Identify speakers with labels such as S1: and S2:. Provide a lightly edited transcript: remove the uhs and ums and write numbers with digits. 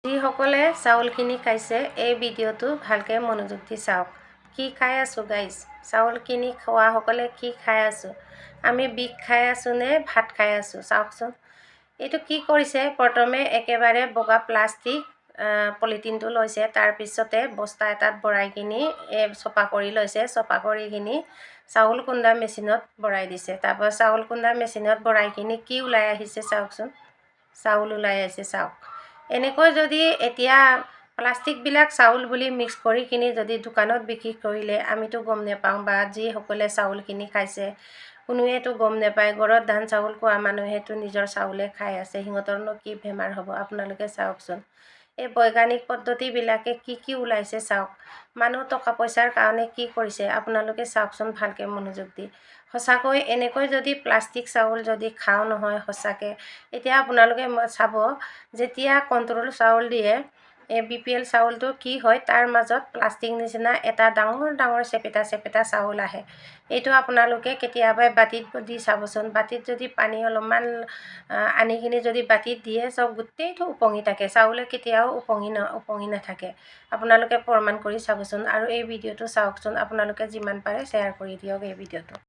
S1: যিসকলে চাউলখিনি খাইছে এই ভিডিঅ'টো ভালকৈ মনোযোগ দি চাওক। কি খাই আছোঁ গাইজ, চাউলখিনি খোৱাসকলে কি খাই আছোঁ, আমি বিষ খাই আছোঁ নে ভাত খাই আছোঁ চাওকচোন। এইটো কি কৰিছে, প্ৰথমে একেবাৰে বগা প্লাষ্টিক পলিথিনটো লৈছে, তাৰপিছতে বস্তা এটাত ভৰাই কিনি চফা কৰি লৈছে, চফা কৰি কিনি চাউল খুন্দা মেচিনত ভৰাই দিছে। তাৰপৰা চাউল খুন্দা মেচিনত ভৰাই কিনি কি ওলাই আহিছে চাওকচোন, চাউল ওলাই আহিছে চাওক। এনেকৈ যদি এতিয়া প্লাষ্টিকবিলাক চাউল বুলি মিক্স কৰি কিনি যদি দোকানত বিক্ৰী কৰিলে আমিতো গম নাপাওঁ, বা যিসকলে চাউল কিনি খাইছে কোনোৱেতো গম নাপায়। ঘৰত ধান চাউল খোৱা মানুহেতো নিজৰ চাউলে খাই আছে, সিহঁতৰনো কি বেমাৰ হ'ব আপোনালোকে চাওকচোন। এই বৈজ্ঞানিক পদ্ধতিবিলাকে কি ওলাইছে চাওক। মানুহ টকা পইচাৰ কাৰণে কি কৰিছে আপোনালোকে চাওকচোন ভালকৈ মনোযোগ দি। সঁচাকৈ এনেকৈ যদি প্লাষ্টিক চাউল যদি খাওঁ নহয় সঁচাকৈ, এতিয়া আপোনালোকে চাব যেতিয়া কণ্ট্ৰল চাউল দিয়ে BPL চাউলটো কি হয়, তাৰ মাজত প্লাষ্টিক নিচিনা এটা ডাঙৰ চেপেটা চাউল আহে। এইটো আপোনালোকে কেতিয়াবা বাতিত দি চাবচোন, বাতিত যদি পানী অলপমান আনি কিনি যদি বাতিত দিয়ে চব গোটেইটো উপঙি থাকে, চাউলে কেতিয়াও উপঙি নাথাকে। আপোনালোকে প্ৰমাণ কৰি চাবচোন। আৰু এই ভিডিঅ'টো চাওকচোন, আপোনালোকে যিমান পাৰে শ্বেয়াৰ কৰি দিয়ক এই ভিডিঅ'টো।